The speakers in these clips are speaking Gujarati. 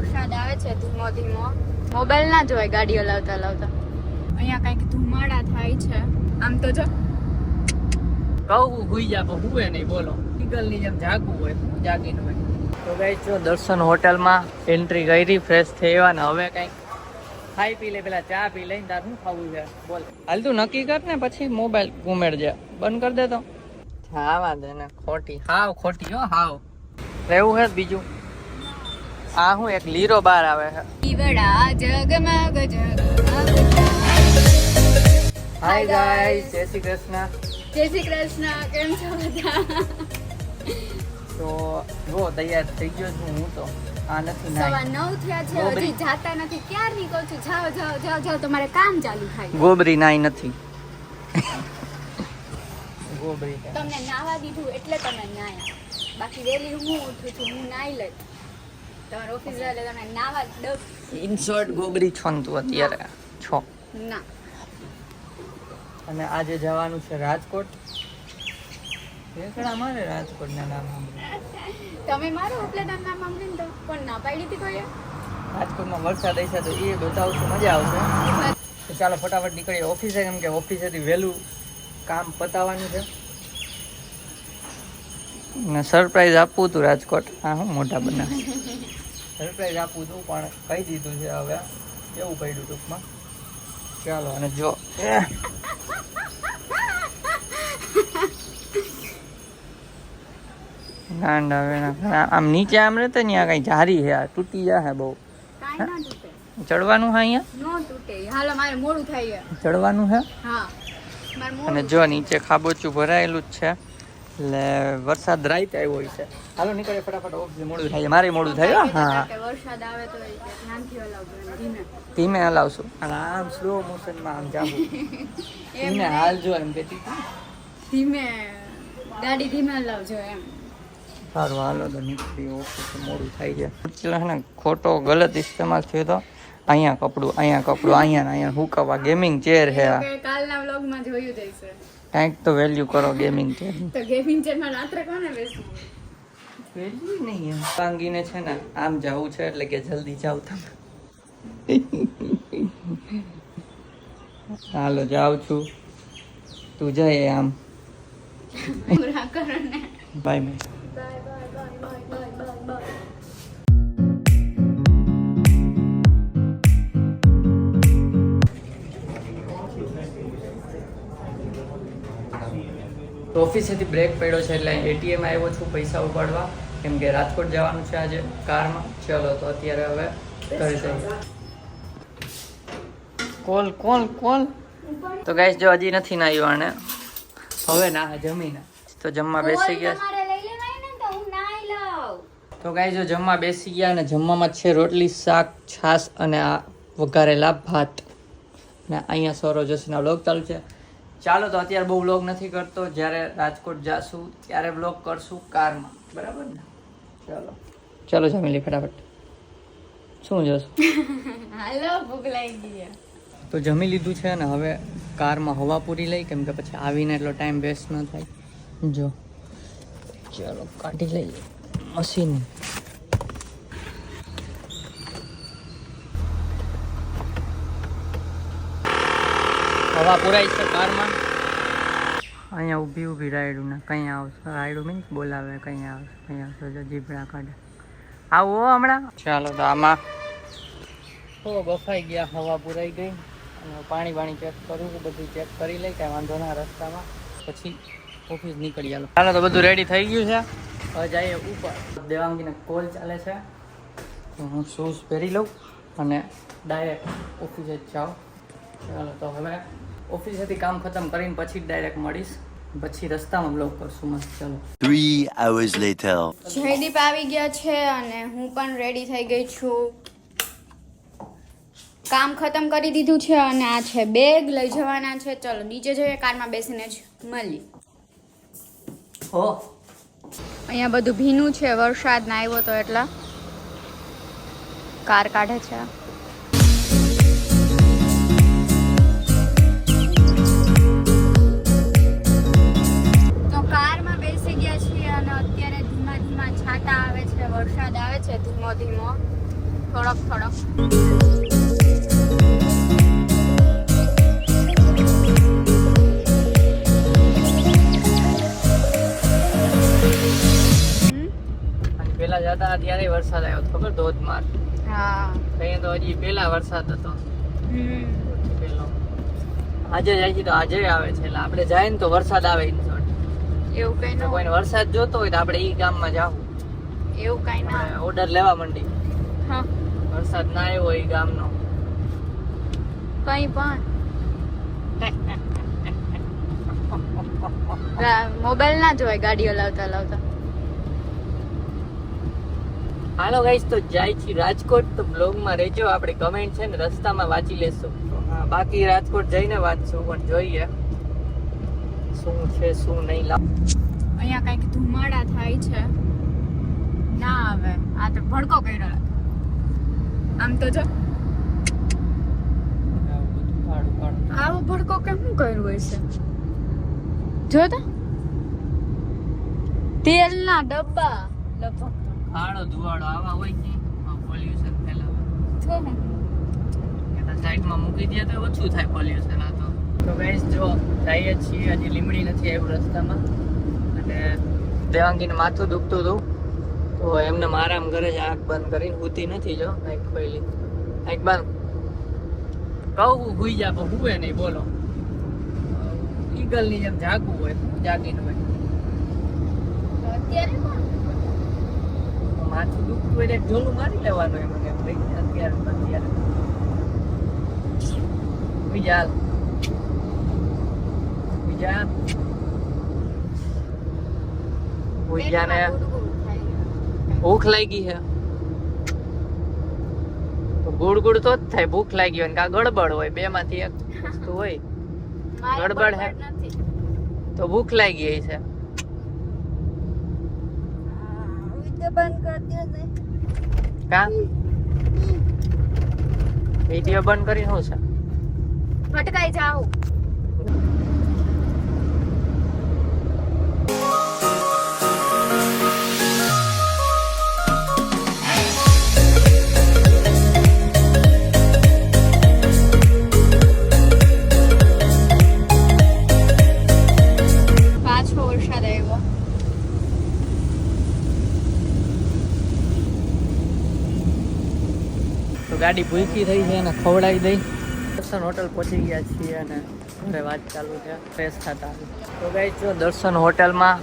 વરસાદ આવે છે ધીમો ધીમો. મોબાઈલ ના જોવાય ગાડી હલાવતા હલાવતા. અહીંયા કઈક ધુમાડા થાય છે. આમ તો જો કહું હુઈ જા પણ હુએ નહીં. બોલો ઈગલની જેમ જાગવું હોય જાગી ન હોય. તો ગાઈસ જો દર્શન હોટલમાં એન્ટ્રી કરી, ફ્રેશ થઈ આવ્યા ને હવે કંઈક ખાઈ પી લે. પેલા ચા પી લઈને તાર શું ખાવું છે બોલ. હાલ તું નક્કી કર ને પછી મોબાઈલ ઘુમેડજે. બંધ કરી દે તો આવા દે ને. ખોટી હાવ ખોટી હો હાવ. રહેવું હે બીજું આ હું એક લીરો બાર આવે છે. દીવડા જગમગ જગમગ. હાય ગાઈસ, જય શ્રી કૃષ્ણ. જય શ્રી કૃષ્ણ. કેમ છો બધા? તો જો તૈયાર થઈ ગયો છું હું તો. આ નથી સવા ના 9 થયા છે, હજી જાતા નથી. ક્યાં નીકળ છું? જાઓ જાઓ જાઓ જાઓ, તમારે કામ ચાલુ થાય. ગોબરી નાઈ નથી. ગોબરી તમને નાવા દીધું એટલે તમે નાયા. બાકી વેલી હું ઉઠું છું, હું નાઈ લઈ. તમારે ઓફિસ એટલે તમે નાવા દો. ઇન શોર્ટ ગોબરી છો ને તું અત્યારે છો. ના અને આજે જવાનું છે રાજકોટ. રેકડા મારે રાજકોટના નામ સાંભળ્યું. તમે મારો ઉપલેટાનું નામ સાંભળીને તો કોણ ના પાડી હતી કોઈએ? રાજકોટમાં વરસાદ હશે તો એ બતાવશું, મજા આવશે. તો ચાલો ફટાફટ નીકળીએ ઓફિસે, કેમ કે ઓફિસેથી વહેલું કામ પતાવવાનું છે. ને સરપ્રાઈઝ આપવું હતું રાજકોટ. હા હું મોટા બનાવે સરપ્રાઈઝ આપવું હતું પણ કહી દીધું છે. હવે કેવું પડ્યું ટૂંકમાં. ચાલો અને જો ગાંડા વેણા આમ નીચે આમ રહેતે ને આ કઈ જારી છે, આ તૂટી જાય બહુ. કાઈ ના તૂટે. ચડવાનું છે અહીંયા? નો તૂટે. હાલો મારે મોડું થાય છે. ચડવાનું છે. હા મારે મોડું. અને જો નીચે ખાબોચું ભરાયેલું જ છે એટલે વરસાદ રાઈત આવ્યો હોય છે. હાલો નીકળે ફટાફટ ઓફિસે. મોડું થાય, મારે મોડું થાય. હા વરસાદ આવે તો ધ્યાનથી હલાવજો ધીમે. ધીમે હલાવશું અને આમ સ્લો મોશનમાં આમ જાવું. ધીમે હાલજો એમ કહેતી હતી. ધીમે ગાડી ધીમે હલાવજો એમ. સારું હાલો તો નીકળી ઓફિસે. મોડું થાય છે. એટલે છે ને ખોટો ગલત ઇસ્તેમાલ થયો તો. અહીંયા કપડું, અહીંયા કપડું, અહીંયા ને અહીંયા હુકવા. ગેમિંગ ચેર છે આ. કાલના વ્લોગમાં જોયું જઈશે. કંઈક તો વેલ્યુ કરો ગેમિંગ ચેર. તો ગેમિંગ ચેરમાં રાત્રે કોને બેસવું? વેલ્યુ નહીં એમ. પાંગીને છે ને આમ જવું છે એટલે કે જલ્દી જાવ તમે. હાલો જાઉં છું. તું જાય આમ. પૂરા કરો ને. Bye bye. Bye bye bye bye bye bye bye. તો ઓફિસેથી બ્રેક પડ્યો છે એટલે એટીએમ આવ્યો છું પૈસા ઉપાડવા, કેમ કે રાજકોટ જવાનું છે આજે કારમાં. ચલો તો અત્યારે હવે ઘરે જઈએ. Call call call. તો ગાઈસ જો હજી નથી નાહ્યો આને. હવે ના જમીને તો જમવા બેસી ગયા. તમારે લઈ લેવાય ને તો હું નાઈ લઉં. તો ગાઈસ જો જમવા બેસી ગયા અને જમવામાં છે રોટલી, શાક, છાશ અને આ વઘારેલા ભાત. ને અહીંયા સોરો જોશીના વ્લોગ ચાલુ છે. ચાલો તો અત્યારે બહુ વ્લોગ નથી કરતો. જ્યારે રાજકોટ જાશું ત્યારે વ્લોગ કરશું કારમાં, બરાબર ને? ચાલો ચાલો જમી લે ફટાફટ. શું જોશું? હાલો ભૂખ લાગી ગઈ. તો જમી લીધું છે ને હવે કારમાં હવા પૂરી લઈ, કેમ કે પછી આવીને એટલો ટાઈમ વેસ્ટ ન થાય. જો ચાલો કાઢી લઈએ મશીન. હવા પુરાય છે કારમાં. અહીંયા ઊભી ઊભી રાયડું ને કંઈ આવશે. રાયડું મીન્સ બોલાવે કંઈ આવશે, કંઈ આવશે. જો જીભડા કાઢે. આવો હમણાં. ચાલો તો આમાં હો બફાઈ ગયા, હવા પુરાઈ ગઈ. પાણી પાણી ચેક કરું, બધું ચેક કરી લઈ, કાંઈ વાંધો ના રસ્તામાં. પછી ઓફિસ નીકળી ચાલો. ચાલો તો બધું રેડી થઈ ગયું છે. હવે જઈએ ઉપર. દેવાંગીને કોલ ચાલે છે તો હું શૂઝ પહેરી લઉં અને ડાયરેક્ટ ઓફિસે જ જાઉં. ચાલો તો હવે ઓફિસેથી કામ ખતમ કરીને પછી ડાયરેક્ટ મળીશ. પછી રસ્તામાં બ્લોગ કરશું મસ્ત. ચાલો. 3 hours later. જયદીપ આવી ગયા છે અને હું પણ રેડી થઈ ગઈ છું. કામ ખતમ કરી દીધું છે અને આ છે બેગ લઈ જવાના છે. ચલો નીચે જઈએ, કારમાં બેસીને જ મળી. હો અહીંયા બધું ભીનું છે, વરસાદ ના આવ્યો તો એટલા કાર કાઢે છે. તો કારમાં બેસી ગયા છીએ અને અત્યારે ધીમા ધીમા છાંટા આવે છે, વરસાદ આવે છે ધીમો ધીમો. થોડોક અને પેલા જતા ત્યારે વરસાદ આવ્યો હતો, ખબર ધોધમાર. હા કઈ તો હજી પેલા વરસાદ હતો હમ પેલો. આજે જાય છે તો આજે આવે છે, એટલે આપણે જાય ને તો વરસાદ આવે in short. એવું કઈ તો કોઈને વરસાદ જોતો હોય તો આપણે ઈ ગામમાં જાવું, એવું કઈ ના ઓર્ડર લેવા માંડી. હા વરસાદ ના આવ્યો હોય ઈ ગામનો. કઈ પણ મોબાઈલ ના જોવાય ગાડીઓ લાવતા લાવતા. હાલો ગાઈસ, તો જાય છે રાજકોટ. તો બ્લોગમાં રહેજો, આપણે કમેન્ટ છે ને રસ્તામાં વાંચી લેશું. હા, બાકી રાજકોટ જઈને વાંચશું, પણ જોઈએ શું છે શું નહીં. અહીંયા કઈક ધુમાડા થાય છે. ના આવે, આ તો ભડકો કર્યો લાગે. આમ તો જો આવો ભડકો કેમ શું કર્યું હોય છે? જો તો તેલના ડબ્બા લગભગ કાળો ધુવાડો આવા હોય કે પોલ્યુશન ફેલાવે. જો હું એના સાઈડમાં મૂકી દે તો ઓછું થાય પોલ્યુશન. આ તો ગાઈસ જો જઈએ છીએ, હજી લીમડી નથી આવ્યું રસ્તામાં, અને દેવાંગીને માથું દુખતું હતું તો એમને આરામ કરે છે, આંખ બંધ કરીને. હુતી નથી, જો આંખ ખોલી, આંખ બંધ. કહું હુઈ જા પણ હુએ નહીં. બોલો, ઈગલની જેમ જાગવું હોય જાગીને હોય. અત્યારે પણ માથું દુખતું હોય એટલે ઢોલું મારી લેવાનું એમ. અત્યારે બીજા ને ભૂખ લાગી છે તો ગુડ ગુડ તો જ થાય. ભૂખ લાગી હોય ને કા ગડબડ હોય, બે માંથી એક વસ્તુ હોય. ગડબડ હે તો ભૂખ લાગી છે. કા વિડિયો બંધ કરી શું છે? ભટકાઈ જાઓ. પાછો વરસાદ આવ્યો. તો ગાડી ભૂલકી થઈ છે અને ખવડાવી દઈ. દર્શન હોટલ પહોંચી ગયા છીએ અને ઘરે વાત ચાલુ છે ફ્રેશ થતા. તો ગાઈસ જો દર્શન હોટલમાં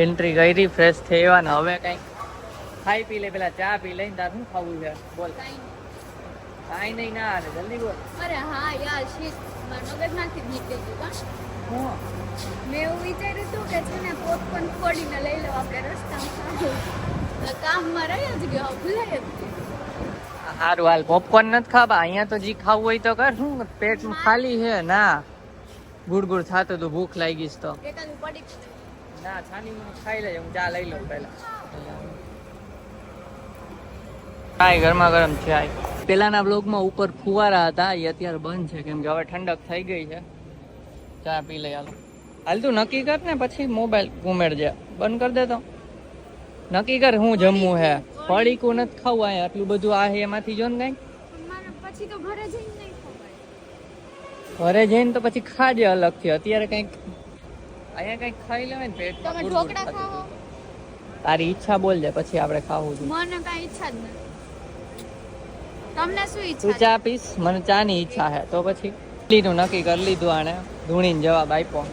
એન્ટ્રી કરી, ફ્રેશ થઈ આવ્યા ને હવે કંઈક ખાઈ પી લે. પેલા ચા પી લઈને તાર શું ખાવું છે બોલ? કાંઈ નહીં, ના હાલે, જલ્દી બોલ. અરે હા યાર, શીત મગજમાંથી નીકળી ગયું. હું મેં એવું વિચાર્યું હતું કે છે ને પોપકોર્ન ફોડીને લઈ લો આપણે રસ્તામાં ખાવું. કામમાં રહી જ ગયો, ભૂલાય જ ગયું. સારું હાલ, પોપકોર્ન નથી ખાવા અહીંયા. તો જી ખાવું હોય તો કર. શું પેટમાં ખાલી છે? ના, ગુડ ગુડ થાતું તું, ભૂખ લાગી તો. એકાદું પડી ના, છાની મને ખાઈ લેજે, હું ચા લઈ લઉં પહેલા. ચાય, ગરમા ગરમ ચાય. પેલાના બ્લોગમાં ઉપર ફુવારા હતા, એ અત્યારે બંધ છે કેમ કે હવે ઠંડક થઈ ગઈ છે. ચા પી લઈ હાલો. હાલ તું નક્કી કર ને, પછી મોબાઈલ ઉમેરજે. બંધ કરી દે તો નક્કી કર હું જમવું હે. પડીકું નથી ખાવું અહીંયા, આટલું બધું આ હે એમાંથી જો ને કઈ. પછી તો ઘરે જઈને નહીં ખવાય. ઘરે જઈને તો પછી ખાજે અલગથી. અત્યારે કંઈક અહીંયા કંઈક ખાઈ લેવાય ને પેટમાં. તમે ઢોકળા ખાઓ? તારી ઈચ્છા બોલજે, પછી આપણે ખાવું છે. મને કાંઈ ઈચ્છા જ નથી. તમને શું તું ઈચ્છા? ચા પીસ? મને ચા ની ઈચ્છા હે. તો પછી ઇડલીનું નક્કી કરી લીધું આને, ધૂણીને જવાબ આપ્યો.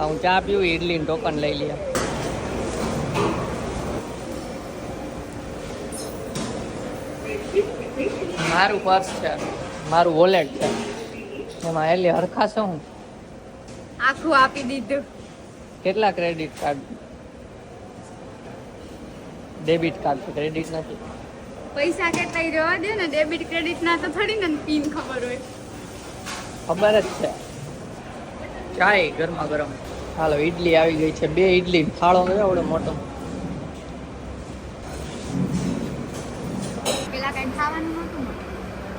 હું ચા પીવું, ઇડલીનું ટોકન લઈ લઈએ. મારું પર્સ છે, મારું વોલેટ છે, એમાં એટલે હરખા છે. હું આખું આપી દીધું. કેટલા ક્રેડિટ કાર્ડ? ડેબિટ કાર્ડ છે, ક્રેડિટ નથી. પૈસા કેટલા રહેવા દે ને, ડેબિટ ક્રેડિટ ના તો થોડી ને પિન ખબર હોય. ખબર જ છે. ચાય ગરમા ગરમ. હાલો, ઈડલી આવી ગઈ છે. 2 ઈડલી, થાળો ગયો આવડો મોટો. પેલા કઈ ખાવાનું નહોતું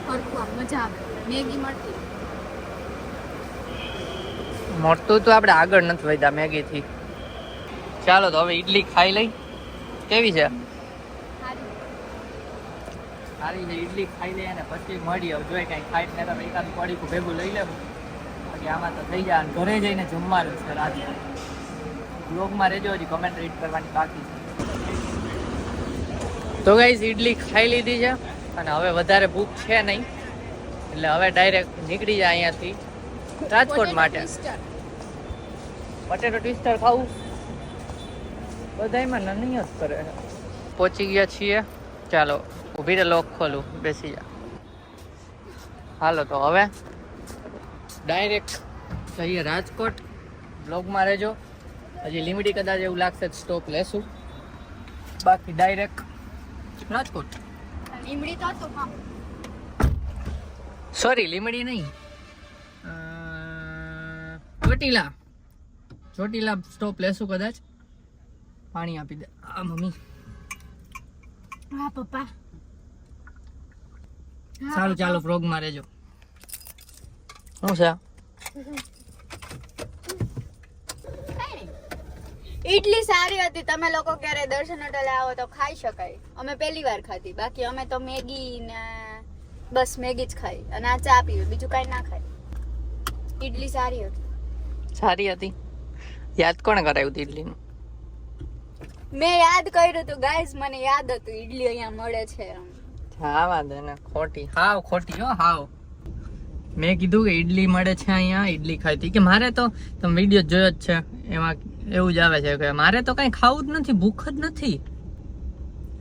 ફરતું, આમ મજા આવે. મેગી મળતી. મોટું તો આપણે આગળ નથી વધ્યા મેગી થી. ચાલો તો હવે ઈડલી ખાઈ લઈ. કેવી છે? સારી છે ઈડલી ખાઈ લે અને પછી મળી આવ જોઈએ કાંઈ ખાઈ ને તમે એકાદ પડીકું ભેગું લઈ લેવું બાકી આમાં તો થઈ જાય ઘરે જઈને જમવાનું છે રાતે બ્લોગમાં રહેજો હજી કમેન્ટ રીડ કરવાની બાકી છે તો ગાઈસ ઈડલી ખાઈ લીધી છે અને હવે વધારે ભૂખ છે નહીં એટલે હવે ડાયરેક્ટ નીકળી જાય અહીંયાથી રાજકોટ માટે પટેટો ટ્વિસ્ટર ખાવું બધાયમાં નહીં જ કરે પહોંચી ગયા છીએ ચાલો ઊભી રહે લોક ખોલું બેસી જા હાલો તો હવે ડાયરેક્ટ જઈએ રાજકોટ બ્લોગમાં રહેજો હજી લીમડી કદાચ એવું લાગશે સ્ટોપ લેશું બાકી ડાયરેક્ટ રાજકોટ લીમડી તો હતું હા સોરી લીમડી નહીં ચોટીલા સ્ટોપ લેશું કદાચ પાણી આપી દે આ મમ્મી હા પપ્પા સારું ચાલો વ્લોગમાં રહેજો શું છે ઈડલી સારી હતી તમે લોકો ક્યારે દર્શન હોટલે આવો તો ખાઈ શકાય અમે પહેલી વાર ખાધી બાકી અમે તો મેગી ને બસ મેગી જ ખાઈ અને આ ચા પીવી બીજું કાંઈ ના ખાય ઈડલી સારી હતી યાદ કોણે કરાવ્યું હતું ઈડલીનું મેં યાદ કર્યું હતું ગાઈઝ મને યાદ હતું ઈડલી અહીંયા મળે છે હા વાંધો ને ખોટી હો હાવ મેં કીધું કે ઈડલી મળે છે અહીંયા ઈડલી ખાઈ હતી કે મારે તો તમે વિડીયો જોયો જ છે એમાં એવું જ આવે છે કે મારે તો કઈ ખાવું જ નથી ભૂખ જ નથી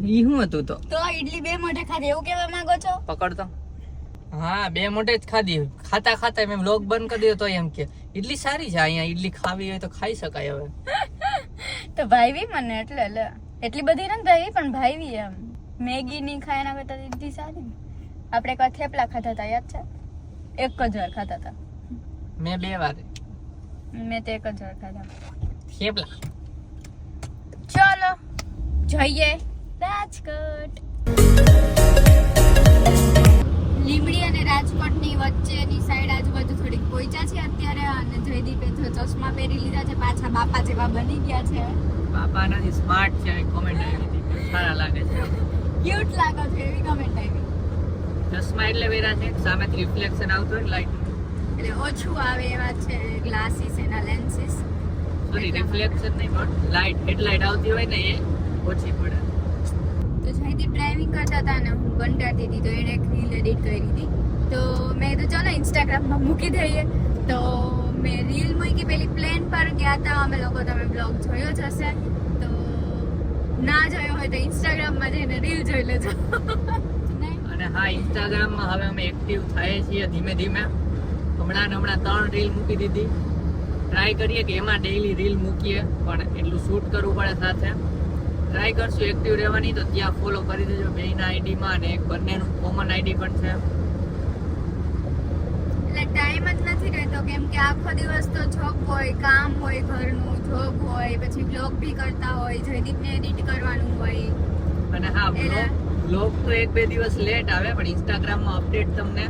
ઈ શું હતું તો ઈડલી બે મોઢે ખાધી એવું કહેવા માંગો છો પકડતો હા બે મોઢે જ ખાધી ખાતા મેં વ્લોગ બંધ કરી દીધો તો એમ કે ઈડલી સારી છે અહીંયા ઈડલી ખાવી હોય તો ખાઈ શકાય હવે તો ભાઈવી મને એટલે એટલી બધી નથી ભાઈ પણ ભાઈવી એમ મેગી ની ખાય એના કરતા ઈડલી સારી આપણે એક વાર થેપલા ખાધા હતા યાદ છે એક જ વાર ખાધા હતા મેં 2 વાર મેં તો એક જ વાર ખાધા થેપલા ચલો જઈએ રાજકોટ લીમડી અને રાજકોટની વચ્ચેની સાઈડ આજુબાજુ થોડીક પહોંચ્યા છે અત્યારે અને જયદીપે તો ચશ્મા પહેરી લીધા છે પાછા બાપા જેવા બની ગયા છે બાપા નથી સ્માર્ટ છે કોમેન્ટ આવી હતી સારા લાગે છે ક્યુટ લાગો છો એવી કમેન્ટ આવી ચશ્મા એટલે વેરા છે સામેથી રિફ્લેક્શન આવતું હોય લાઈટ એટલે ઓછું આવે એવા છે ગ્લાસીસ એના લેન્સીસ સોરી રિફ્લેક્શન નહીં પણ લાઈટ હેડલાઇટ આવતી હોય ને એ ઓછી પડે તો જયદીપ ડ્રાઇવિંગ કરતા હતા ને હું કંટાળતી હતી તો એણે એક રીલ એડિટ કરી હતી તો મેં તો ચાલો ઇન્સ્ટાગ્રામમાં મૂકી દઈએ તો મેં રીલ મૂકી પેલી પ્લેન પર ગયા હતા અમે લોકો તમે બ્લોગ જોયો જ હશે તો ના જોયો હોય તો ઇન્સ્ટાગ્રામમાં જઈને રીલ જોઈ લેજો અને હા ઇન્સ્ટાગ્રામમાં હવે અમે એક્ટિવ થઈએ છીએ ધીમે ધીમે હમણાં 3 રીલ મૂકી દીધી ટ્રાય કરીએ કે એમાં ડેઈલી રીલ મૂકીએ પણ એટલું શૂટ કરવું પડે સાથે ટ્રાય કરશું એક્ટિવ રહેવાની તો ત્યાં ફોલો કરી દેજો બેયના આઈડીમાં અને એક બંનેનું કોમન આઈડી પણ છે એટલે ટાઈમ જ નથી રહેતો કેમ કે આખો દિવસ તો જોબ હોય કામ હોય ઘરનું જોબ હોય પછી બ્લોગ બી કરતા હોય જયદીપને એડિટ કરવાનું હોય અને હા બ્લોગ તો 1-2 દિવસ લેટ આવે પણ ઇન્સ્ટાગ્રામમાં અપડેટ તમને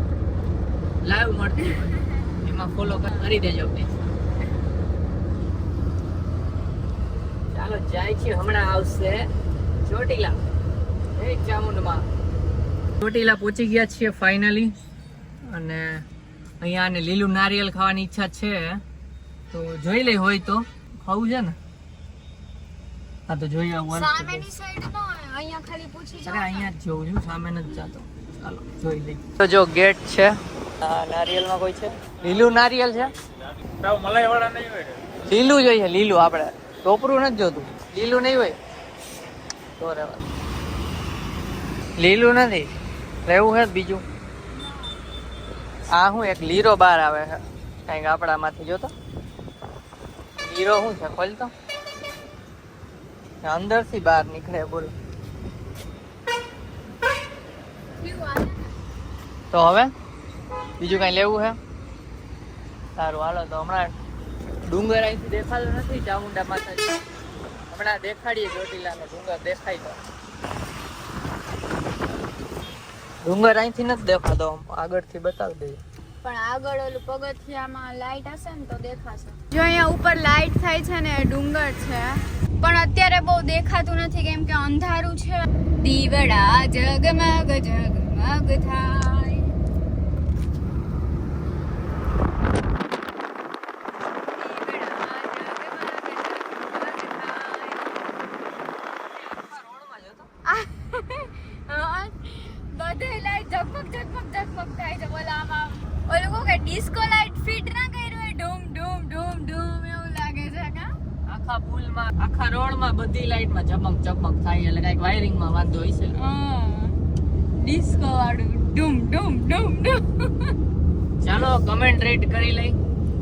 લાઈવ મળતી હોય એમાં ફોલો કરી દેજો પ્લીઝ ચાલો જાય છે હમણાં આવશે ચોટીલા ચામુંડમાં ચોટીલા પહોંચી ગયા છીએ ફાઇનલી અને અહીંયા ને લીલું નારિયેલ ખાવાની ઈચ્છા છે તો જોઈ લે હોય તો ખાવું છે ને હા તો જોઈ આવું સામેની સાઈડ નો અહીંયા ખાલી પૂછી અરે અહીંયા જ જોઉં છું સામે નથી જાતો ચાલો જોઈ લઈ તો જો ગેટ છે આ નારિયેલમાં કોઈ છે લીલું નારિયેલ છે મલાઈ વાળા નહીં હોય લીલું જોઈએ લીલું આપણે ટોપરું નથી જોતું લીલું નહીં હોય તો રહેવા લીલું નથી રહેવું છે બીજું આ હું એક લીરો બહાર આવે છે કંઈક આપણામાંથી જોતો લીરો શું છે ખોલતો અંદરથી બહાર નીકળે બોલ તો હવે બીજું કઈ લેવું છે સારું હાલો તો હમણાં ડુંગર અહીંથી દેખાતો નથી ચામુંડા માતાજી હમણાં દેખાડીએ ચોટીલાનો ડુંગર દેખાય તો ડુંગર અહીંથી નથી દેખાતો આગળથી બતાવી દઈએ પણ આગળ ઓલું પગથિયામાં લાઈટ હશે ને તો દેખાશે જો અહીંયા ઉપર લાઈટ થાય છે ને ડુંગર છે પણ અત્યારે બહુ દેખાતું નથી કેમ કે અંધારું છે. દીવડા જગમગ જગમગ થાય. બધે લાઈટ ઝગમગ ઝગમગ ઝગમગ થાય છે. બોલા આમાં ઓલું કહું કે ડિસ્કો લાઈટ ફિટ ના કર્યું હોય ધૂમ ધૂમ ધૂમ ધૂમ એવું લાગે છે કા. આખા પુલમાં આખા રોડમાં બધી લાઈટમાં ચમક ચમક થાય એટલે કઈક વાયરિંગમાં વાંધો હોય છે. ડિસ્કો વાળું ડૂમ ડૂમ ડૂમ ડૂમ. ચાલો કમેન્ટ રેડ કરી લઈ.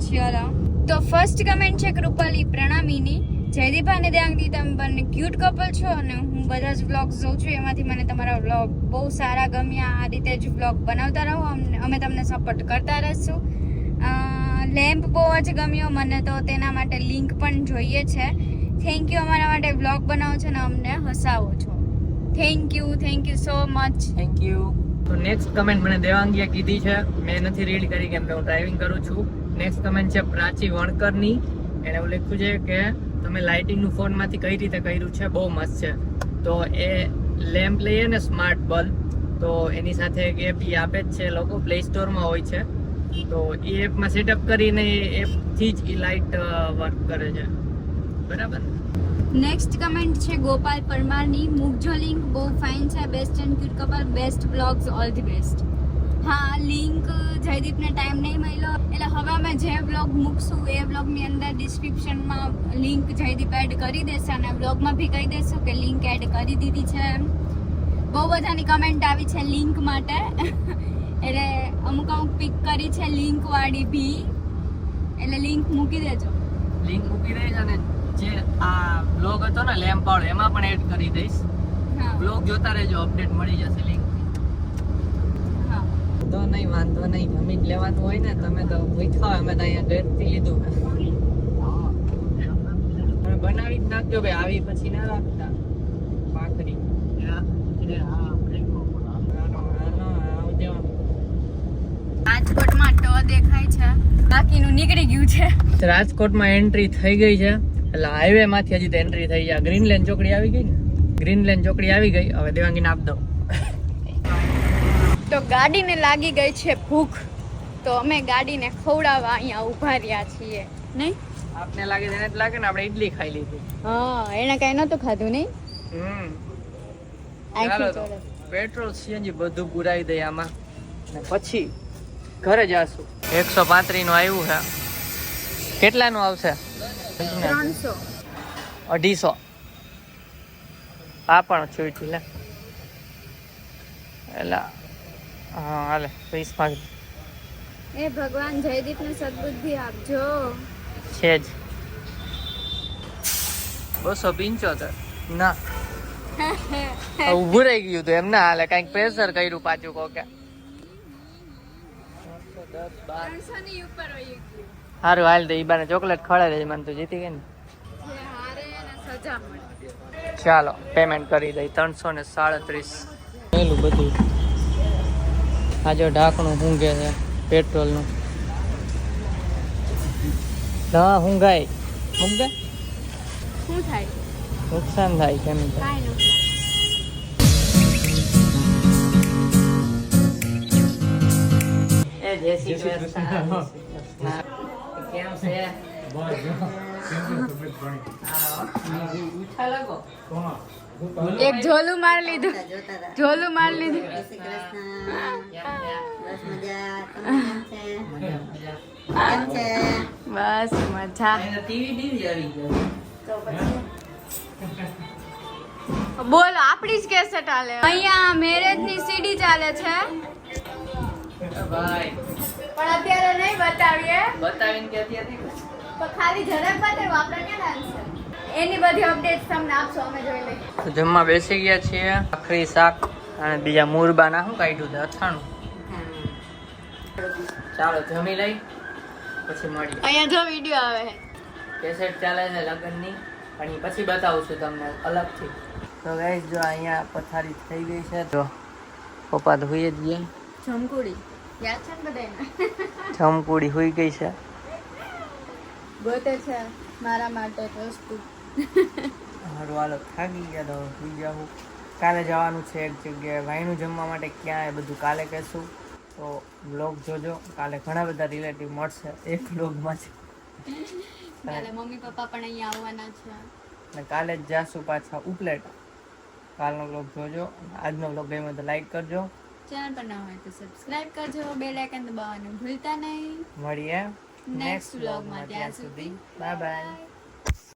ચલો તો ફર્સ્ટ કમેન્ટ છે કૃપાલી પ્રણામીની. જયદીપા અને દેવાંગી તમે બંને ક્યુટ કપલ છો અને હું બધા જ વ્લોગ્સ જોઉં છું. એમાંથી મને તમારા વ્લોગ બહુ સારા ગમ્યા. આ રીતે જ વ્લોગ બનાવતા રહો. અમે તમને સપોર્ટ કરતા રહીશું. લેમ્પ બહુ જ ગમ્યો મને તો તેના માટે લિંક પણ જોઈએ છે. થેન્ક યુ અમારા માટે વ્લોગ બનાવો છો ને અમને હસાવો છો. Thank you so much. Thank you. તો નેક્સ્ટ કમેન્ટ મને દેવાંગીએ કીધી છે. મેં નથી રીડ કરી કેમ કે હું ડ્રાઇવિંગ કરું છું. નેક્સ્ટ કમેન્ટ છે પ્રાચી વણકરની. એણે એવું લખ્યું છે કે તમે લાઇટિંગનું ફોનમાંથી કઈ રીતે કર્યું છે, બહુ મસ્ત છે. તો એ લેમ્પ લઈએ ને સ્માર્ટ બલ્બ, તો એની સાથે એક એપ આપે જ છે લોકો, પ્લે સ્ટોરમાં હોય છે. તો એ એપમાં સેટઅપ કરીને એ એપથી જ એ લાઇટ વર્ક કરે છે. બરાબર. નેક્સ્ટ કમેન્ટ છે ગોપાલ પરમારની. મૂકજો લિંક, બહુ ફાઇન છે. Best and cute couple, best vlogs, all the best. હા, લિંક જયદીપને ટાઈમ નહીં મળ્યો એટલે હવે અમે જે વ્લોગ મૂકશું એ વ્લોગની અંદર ડિસ્ક્રિપ્શનમાં લિંક જયદીપ એડ કરી દેશે અને વ્લોગમાં બી કહી દેશું કે લિંક એડ કરી દીધી છે. બહુ બધાની કમેન્ટ આવી છે લિંક માટે એટલે અમુક પિક કરી છે લિંક વાળી બી. એટલે લિંક મૂકી દેજો. લિંક મૂકી દઈશ અને જે આ બ્લોગ હતો ને લેમ્પ વાળો એમાં પણ એડ કરી દઈશ. હા, બ્લોગ જોતા રહેજો, અપડેટ મળી જશે લિંક. હા. વાંધો નહીં જમીન લેવાનું હોય ને તમે તો પૂછો, અમે તો અહીંયા ઘરથી લીધું. તમે બનાવી જ નાખજો ભાઈ, આવી પછી ના રાખતા ભાખરી. રાજકોટમાં ટ દેખાય છે, બાકીનું નીકળી ગયું છે. રાજકોટમાં એન્ટ્રી થઈ ગઈ છે એટલે હાઈવે માંથી હજી તો એન્ટ્રી થઈ જાય. ગ્રીનલેન્ડ ચોકડી આવી ગઈ ને, ગ્રીનલેન્ડ ચોકડી આવી ગઈ. હવે દેવાંગીને આપ દો. તો ગાડીને લાગી ગઈ છે ભૂખ, તો અમે ગાડીને ખવડાવવા અહીંયા ઊભા રહ્યા છીએ. નહીં આપને લાગે છે એને જ લાગે ને આપણે ઇડલી ખાઈ લીધી. હા, એને કઈ નતું ખાધું નહીં. ચાલો તો પેટ્રોલ સીએનજી બધું પુરાવી દઈએ આમાં ને પછી ઘરે જાશું. 135 નું આવ્યું છે. કેટલાનું આવશે? 300. 250. આ પણ છૂટી લે એલા. હા હાલે 20 માંગ. એ ભગવાન જયદીપને સદબુદ્ધિ આપજો. છે જ 275 ના ઊભું રહી ગયું તો એમ ના હાલે. કઈક પ્રેશર કર્યું પાછું કોકે. 300 ની ઉપર વહી ગયું. સારું હાલ તો ઈ બાને ચોકલેટ ખવડાવી દેજે, મને તો જીતી ગઈ ને. જે હારે એને સજા મળે. ચાલો પેમેન્ટ કરી દઈ 337. પેલું બધું આ જો ઢાંકણું ઊંઘે છે પેટ્રોલનું. ના ઊંઘાય ઊંઘે શું થાય? નુકસાન થાય કેમ કાંઈ નુકસાન. એ જય શ્રી કૃષ્ણ. કેમ છે? ઉઠા લાગો. એક ઝોલું માર લીધું, ઝોલું માર લીધું. બસ મજા. બોલો, આપણી જ કેસેટ ચાલે. અહીંયા મેરેજ ની સીડી ચાલે છે ભાઈ પણ અત્યારે નહીં બતાવીએ. બતાવીને કે અત્યારે તો ખાલી જરાક બતાવ્યું, આપણે ક્યાં ડાન્સ છે. એની બધી અપડેટ્સ તમને આપશો, અમે જોઈ લઈએ. તો જમવા બેસી ગયા છીએ. ભાખરી શાક અને બીજા મુરબાના શું કાઢ્યું છે અથાણું. ચાલો જમી લઈ પછી મળીએ. અહીંયા જો વિડીયો આવે છે. કેસેટ ચાલે છે લગ્નની, પણ એ પછી બતાવું છું તમને અલગથી. તો ગાઈસ જો અહીંયા પથારી થઈ ગઈ છે. તો પપ્પા તો હુઈ જ ગયા. જમકુડી યાદ છે ને બધાને? જમકુડી હુઈ ગઈ છે. ગોતે છે મારા માટે વસ્તુ. સારું હાલો થાકી ગયા તો સુઈ જાઉં. કાલે જવાનું છે એક જગ્યાએ ભાઈનું જમવા માટે, ક્યાં એ બધું કાલે કહેશું. તો બ્લોગ જોજો, કાલે ઘણા બધા રિલેટિવ મળશે એક બ્લોગમાં જ. કાલે મમ્મી પપ્પા પણ અહીંયા આવવાના છે. અને કાલે જ જાશું પાછા ઉપલેટા. કાલનો બ્લોગ જોજો. આજનો બ્લોગ ગમ્યો તો લાઈક કરજો. ચેનલ પર ન હોય તો સબસ્ક્રાઇબ કરજો, બેલ આઇકન દબાવવાનું ભૂલતા નહીં. મળીએ નેક્સ્ટ વ્લોગમાં. ત્યાં સુધી બાય બાય.